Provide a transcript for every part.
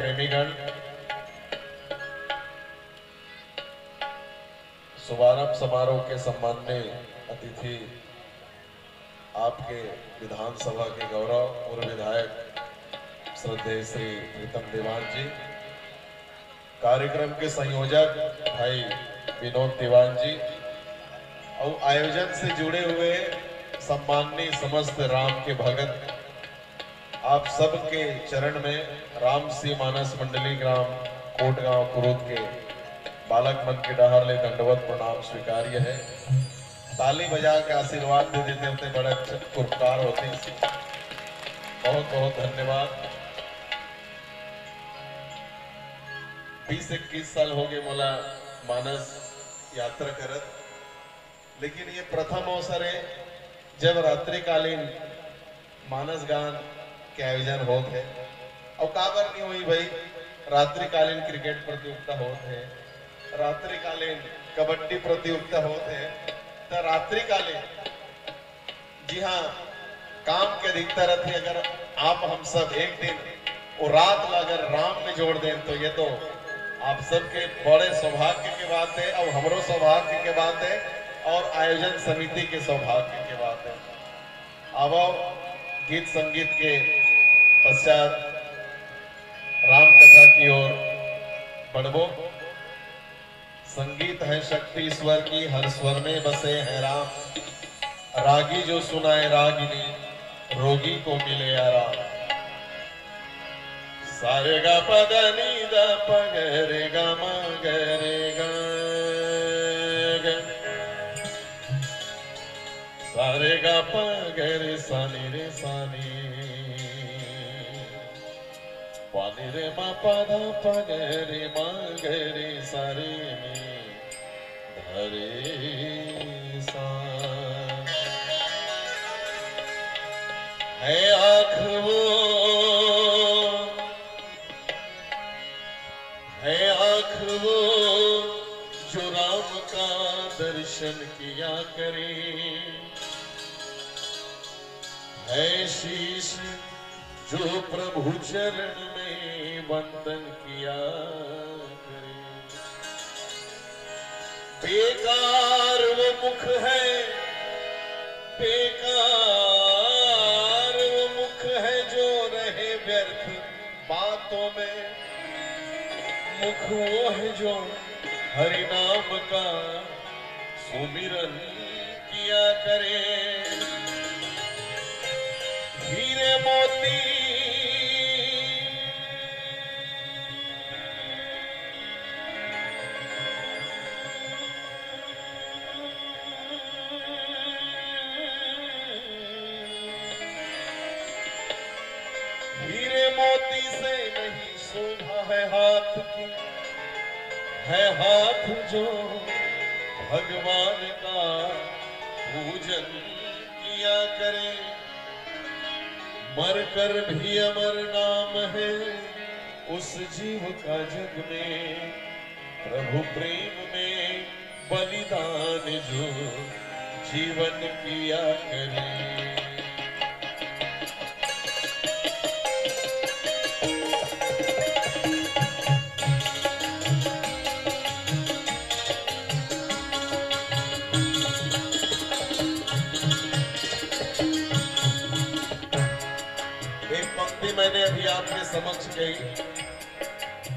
प्रेमीगण, शुभारंभ समारोह के सम्माननीय अतिथि, आपके विधानसभा के गौरव पूर्व विधायक श्रद्धेय श्री प्रीतम दीवान जी, कार्यक्रम के संयोजक भाई विनोद दीवान जी और आयोजन से जुड़े हुए सम्माननीय समस्त राम के भगत, आप सबके चरण में राम सी मानस मंडली ग्राम कोटगांव कुरूद के बालक मन के डहर ले दंडवत प्रणाम स्वीकार्य है। ताली बजा के आशीर्वाद दे देते होते बड़े उपकार होते। बहुत बहुत धन्यवाद। 20-21 साल हो गए मोला मानस यात्रा करत, लेकिन ये प्रथम अवसर है जब रात्रिकालीन मानस गान के आयोजन होते है। और काबर नहीं हुई भाई, रात्रिकालीन क्रिकेट प्रतियोगिता होते है, रात्रिकालीन कबड्डी प्रतियोगिता होते है, तो रात्रिकालीन जी हाँ काम के अधिकतर रहते। अगर आप हम सब एक दिन और रात अगर राम में जोड़ दें तो ये तो आप सबके बड़े सौभाग्य की बात है और हमरो सौभाग्य की बात है और आयोजन समिति के सौभाग्य की बात है। अब गीत संगीत के पश्चात राम कथा की ओर बढ़बो। संगीत है शक्ति ईश्वर की, हर स्वर में बसे हैं राम, रागी जो सुनाए रागिनी, रोगी को मिले आराम। सारे गा पद नी द प ग रे ग म ग रे ग ग, सारे गा प ग रे सा नी रे सा नी, पा नी रे म प ध प ग रे म ग रे सा रे मी ध रे सा। है आँख वो, है आँख वो जो राम का दर्शन किया करे, है शीश जो प्रभु चरण में वंदन किया करे। बेकार वो मुख है, बेकार वो मुख है जो रहे व्यर्थ बातों में, मुख वो है जो हरि नाम का सुमिरन किया करे। हीरे मोती से नहीं शोभा है हाथ की, है हाथ जो भगवान का पूजन किया करे। मर कर भी अमर नाम है उस जीव का जग में, प्रभु प्रेम में बलिदान जो जीवन किया करे। मैंने अभी आपके समक्ष कही,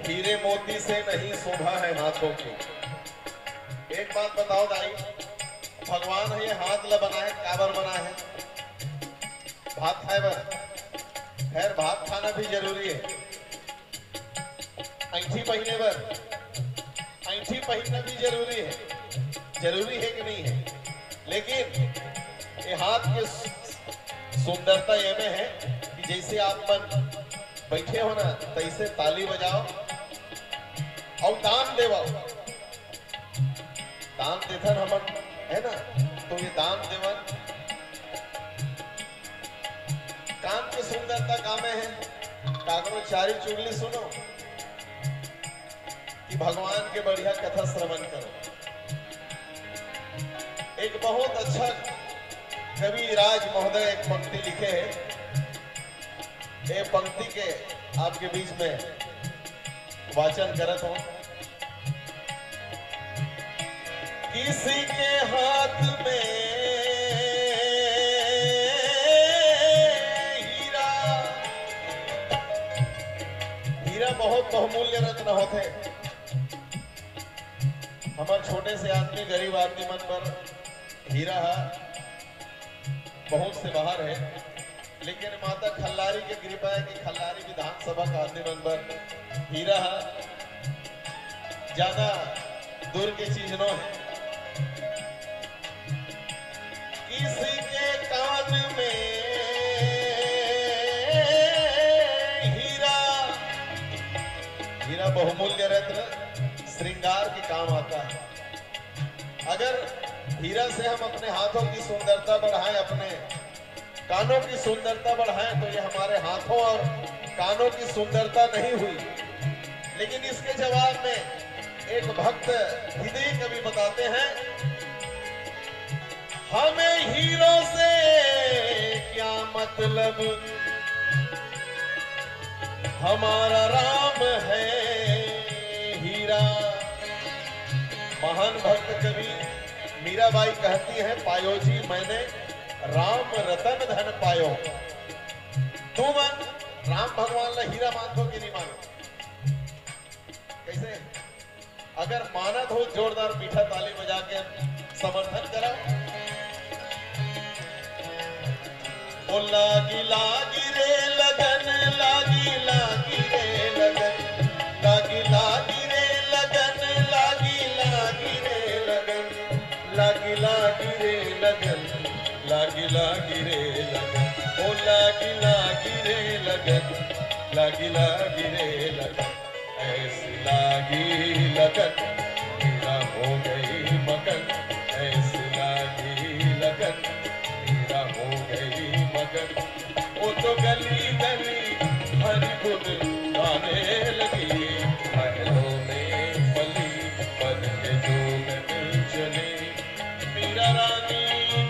हीरे मोती से नहीं शोभा है हाथों की। एक बात बताओ दाई, भगवान है ये हाथ ला बनाए, काबर बना है? भात खाए बर, खैर भात खाना भी जरूरी है। अंगूठी पहने बर, अंगूठी पहनना भी जरूरी है। जरूरी है कि नहीं है? लेकिन ये हाथ की सुंदरता ये में है जैसे आप मन बैठे हो ना, तैसे ताली बजाओ और दान देवाओ। दान देथन हमन है ना, तो ये दान देवन कान की सुंदरता कामे है। कागरो चारी चुगली सुनो कि भगवान के बढ़िया कथा श्रवण करो। एक बहुत अच्छा कवि राज महोदय एक पंक्ति लिखे है, ये पंक्ति के आपके बीच में वाचन करत हो। किसी के हाथ में हीरा, हीरा बहुत बहुमूल्य रत्न होते। हमारे छोटे से आदमी, गरीब आदमी मन पर हीरा बहुत से बाहर है, लेकिन माता खल्लारी की कृपा है कि खल्लारी विधानसभा का आदमी मन पर हीरा ज्यादा दूर की चीज न है। किसी के कान में हीरा, हीरा बहुमूल्य रत्न श्रृंगार के काम आता है। अगर हीरा से हम अपने हाथों की सुंदरता बढ़ाएं, अपने कानों की सुंदरता बढ़ाएं, तो ये हमारे हाथों और कानों की सुंदरता नहीं हुई। लेकिन इसके जवाब में एक भक्त हृदय कवि बताते हैं, हमें हीरों से क्या मतलब, हमारा राम है हीरा। महान भक्त कवि मीराबाई कहती है, पायो जी मैंने राम रतन धन पायो। तू मन राम भगवान ला हीरा मानो कि नहीं मानो? कैसे? अगर मानत हो जोरदार मीठा ताली बजा के समर्थन कराओ। ओ लागी लागी रे लगन, लागी लागी रे लगन, लागी लागी रे लगन, लागी लागी रे लगन, लागी लागी रे लगन, लागी लागी रे लगन, ओ लागी लागी रे लगन, लागी लागी रे लगन, ऐसी लागी लगन हीरा हो गई मगन, ऐसी लागी लगन हीरा हो गई मगन। वो तो गली गली हरि गुण गाने लगी, महलों में पली बन के जोगन चली, मीरा रानी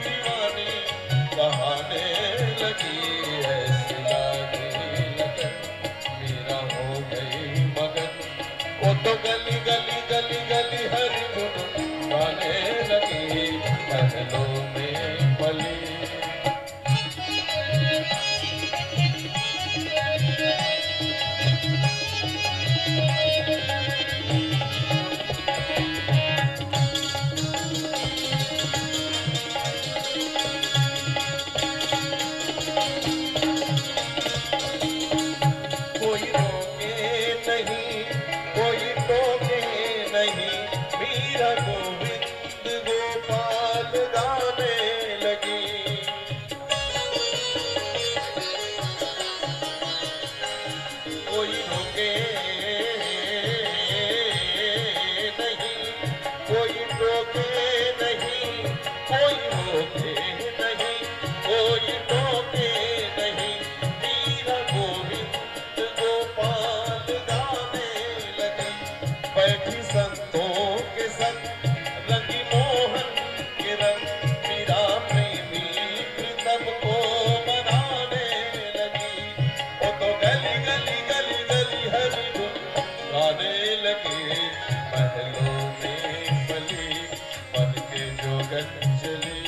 दीवानी कहाने लगी, ऐसी लागी लगन मीरा हो गई मगन। वो तो गली गली गली गली हरि गुण गाने लगी, महलों में पली। कोई रोके नहीं, कोई टोके नहीं, मीरा गोविंद गोपाल गाने लगी। कोई रोके नहीं, कोई टोके नहीं, कोई रोके नहीं, कोई टोके नहीं, मीरा गोविंद गोपाल गाने लगी। बैठी संतों के संग रंगी मोहन के रंग, मीरा प्रेमी प्रीतम को मनाने लगी। वो तो गली गली गली गली हरि गुण गाने लगी, महलों में पली बन के जोगन चली।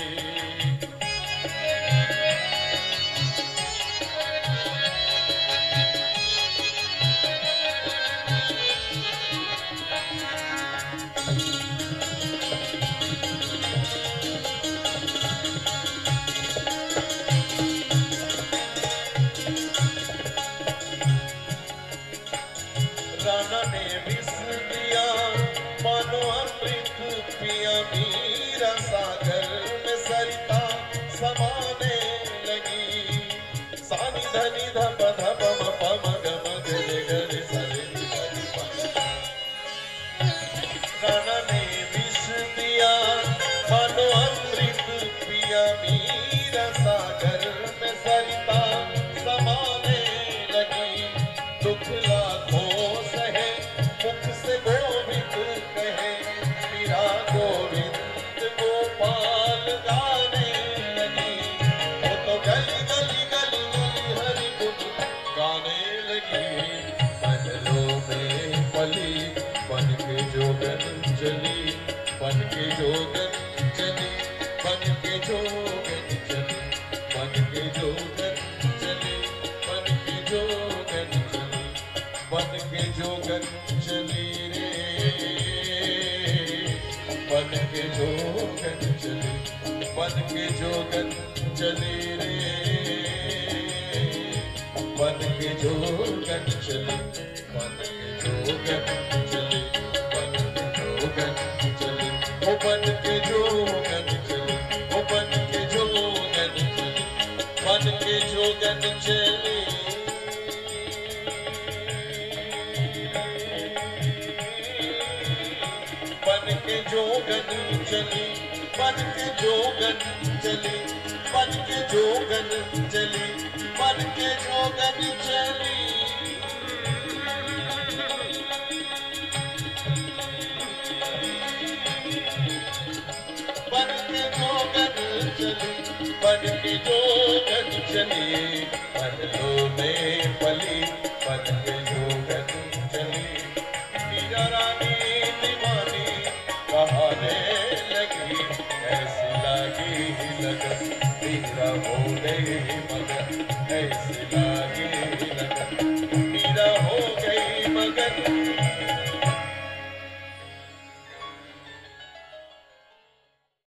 राणा ने विष दिया मानो अमृत पिया, मीरा सागर में सरिता समाने लगी। सानी धनी धप धप म प म ग म ग रे ग रे सा रे रि ग रि प। राणा ने विष दिया मानो अमृत पिया, मीरा सागर में सरिता समाने लगी। दुख लाखों सहे मुख से गोविंद कहे, मीरा गोविंद गोपाल गाने लगी। वो तो गली गली गली गली हरि गुण गाने लगी, महलों में पली जोगन चली, बन के जोगन चली, बन के जोगन चली, बन के जोगन चली रे, बन के जोगन चली, बन के जोगन चली रे, बन के जोगन चली, बन के जोगन चली, बन के जोगन चली, ओ बन के जोगन चली, ओ बन के जोगन चली, बन के जोगन चली, बन के जोगन चली, बन के जोगन चली, बन के जोगन चली, बन के जोगन चली, बन के जोगन चली, बन के जोगन चली, बनलो में पली, बन के जोगन चली, मीरा रानी दीवानी कहाने लगी, ऐसी लगी लगन, मीरा हो गई मगन, ऐसी लगी